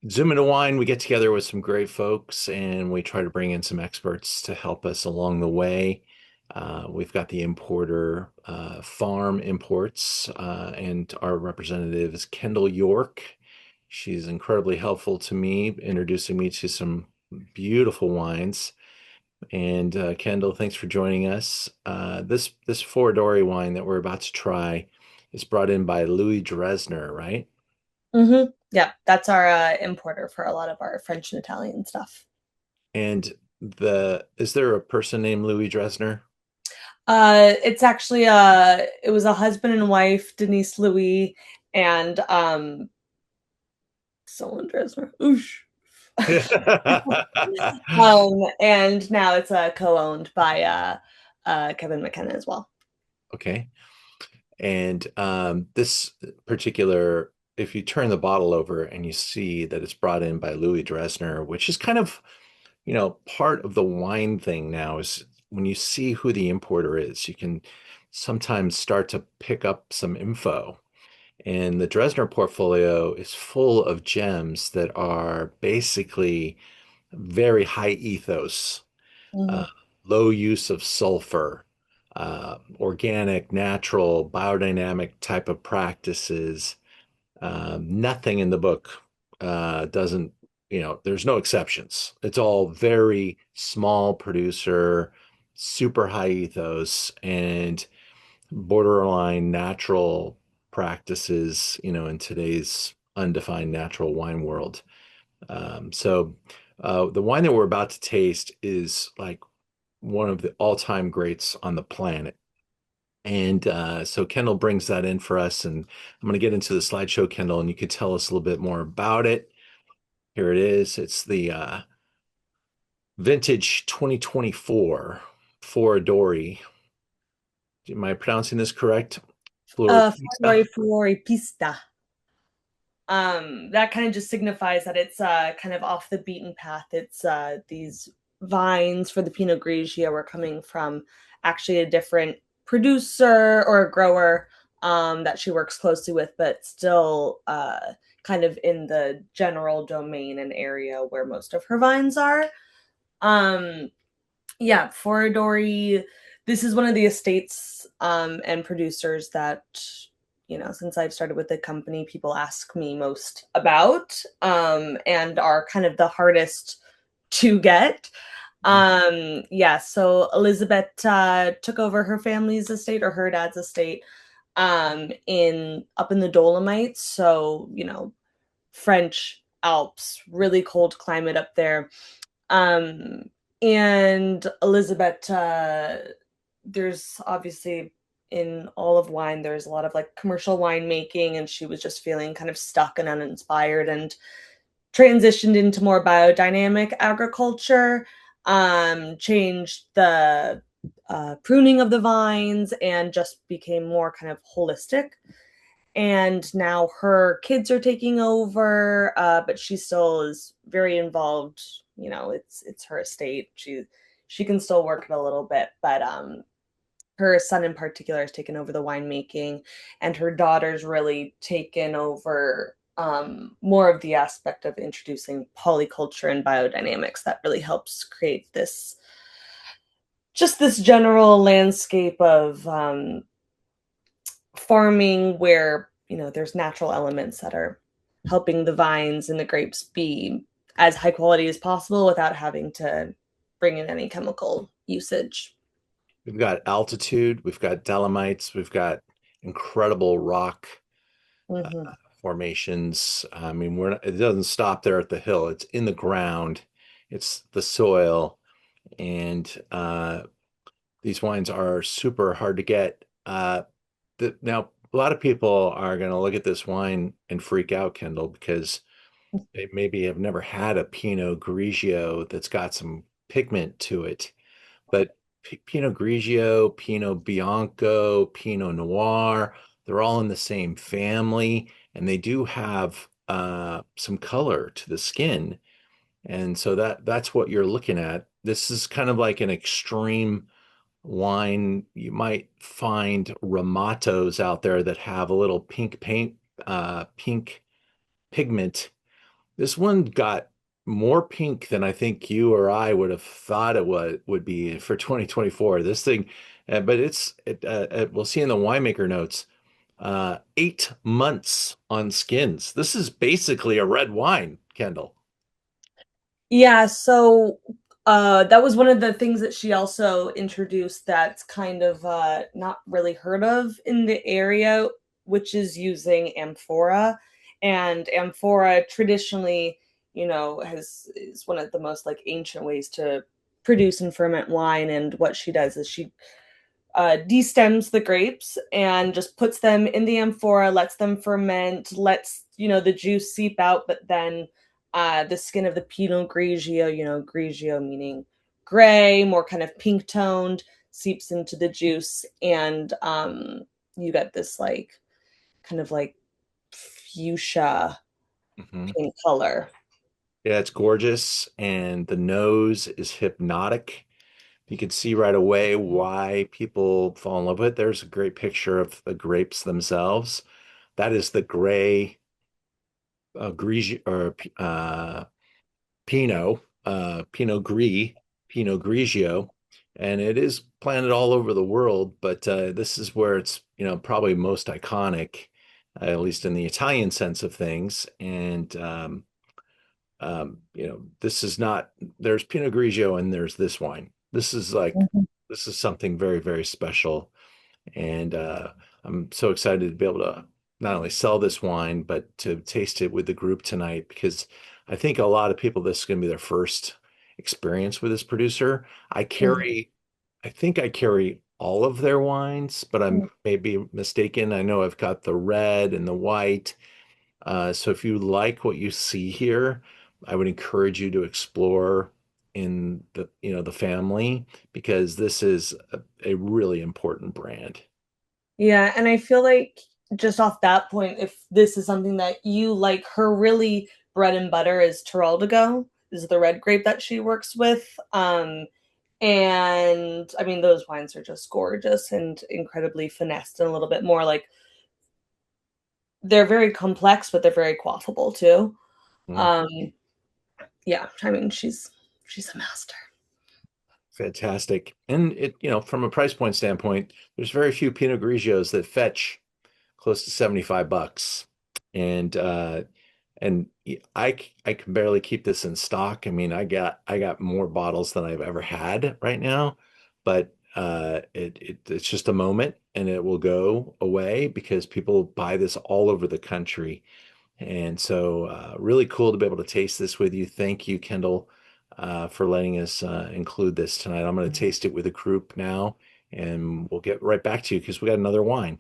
Zoom into Wine, we get together with some great folks and we try to bring in some experts to help us along the way. We've got the importer, Farm Imports, and our representative is Kendal York. She's incredibly helpful to me, introducing me to some beautiful wines. And Kendall, thanks for joining us. This Foradori wine that we're about to try is brought in by Louis Dresner, right? Yeah, that's our importer for a lot of our French and Italian stuff. And is there a person named Louis Dresner? It's actually it was a husband and wife, Denise Louis and someone Dresner. Oosh. And now it's co-owned by Kevin McKenna as well. Okay. And this particular, if you turn the bottle over and you see that it's brought in by Louis Dresner, which is kind of, part of the wine thing now is when you see who the importer is, you can sometimes start to pick up some info. And the Dresner portfolio is full of gems that are basically very high ethos, uh, Mhm. low use of sulfur, organic, natural, biodynamic type of practices. Nothing in the book doesn't, there's no exceptions. It's all very small producer, super high ethos, and borderline natural practices, in today's undefined natural wine world. The wine that we're about to taste is like one of the all-time greats on the planet. And so Kendall brings that in for us, and I'm going to get into the slideshow, Kendall, and you could tell us a little bit more about it. Here it is. It's the vintage 2024 Foradori. Am I pronouncing this correct? Floripista. Fuoripista. That kind of just signifies that it's kind of off the beaten path. It's these vines for the Pinot Grigio are coming from actually a different producer or a grower that she works closely with, but still kind of in the general domain and area where most of her vines are. Um, yeah, Foradori. This is one of the estates and producers that, since I've started with the company, people ask me most about and are kind of the hardest to get. Yeah, so Elizabeth took over her family's estate or her dad's estate in up in the Dolomites. So, French Alps, really cold climate up there. Um, and Elizabeth, there's obviously in all of wine, there's a lot of like commercial winemaking, and she was just feeling kind of stuck and uninspired and transitioned into more biodynamic agriculture, changed the pruning of the vines, and just became more kind of holistic. And now her kids are taking over, but she still is very involved. It's her estate. She can still work it a little bit, but her son in particular has taken over the winemaking, and her daughter's really taken over more of the aspect of introducing polyculture and biodynamics that really helps create this general landscape of farming where there's natural elements that are helping the vines and the grapes be as high quality as possible without having to bring in any chemical usage. We've got altitude, we've got dolomites, we've got incredible rock uh, Mm-hmm. formations. I mean, it doesn't stop there at the hill. It's in the ground, it's the soil, and these wines are super hard to get. Now, a lot of people are going to look at this wine and freak out, Kendall, because they maybe have never had a Pinot Grigio that's got some pigment to it. But Pinot Grigio, Pinot Bianco, Pinot Noir, they're all in the same family, and they do have some color to the skin. And so that's what you're looking at. This is kind of like an extreme wine. You might find Ramatos out there that have a little pink paint, pink pigment This one got more pink than I think you or I would have thought it would be for 2024. This thing, but we'll see in the winemaker notes, 8 months on skins. This is basically a red wine, Kendall. Yeah, so that was one of the things that she also introduced that's kind of not really heard of in the area, which is using amphora. And amphora traditionally, has is one of the most like ancient ways to produce and ferment wine. And what she does is she destems the grapes and just puts them in the amphora, lets them ferment, lets the juice seep out, but then the skin of the Pinot Grigio, Grigio meaning gray, more kind of pink toned, seeps into the juice, and you get this like kind of like fuchsia Mhm. pink color. Yeah, it's gorgeous, and the nose is hypnotic. You can see right away why people fall in love with it. There's a great picture of the grapes themselves. That is the gray Grigio or Pinot Gris, Pinot Grigio, and it is planted all over the world. But this is where it's probably most iconic, at least in the Italian sense of things. And this is not. There's Pinot Grigio and there's this wine. This is something very, very special. And I'm so excited to be able to not only sell this wine, but to taste it with the group tonight because I think a lot of people, this is going to be their first experience with this producer. I think I carry all of their wines, but I'm maybe mistaken. I know I've got the red and the white. So if you like what you see here, I would encourage you to explore in the family because this is a really important brand. Yeah, and I feel like just off that point, if this is something that you like, her really bread and butter is Teraldigo, is the red grape that she works with. And I mean, those wines are just gorgeous and incredibly finessed and a little bit more like they're very complex, but they're very quaffable too. Mm, Um, yeah, I mean, she's a master. fantastic. And from a price point standpoint, there's very few Pinot Grigios that fetch close to 75 bucks. And I can barely keep this in stock. I mean, I got more bottles than I've ever had right now, but it's just a moment and it will go away because people buy this all over the country. And so, really cool to be able to taste this with you. Thank you, Kendall, for letting us include this tonight. I'm going to taste it with a group now, and we'll get right back to you because we got another wine.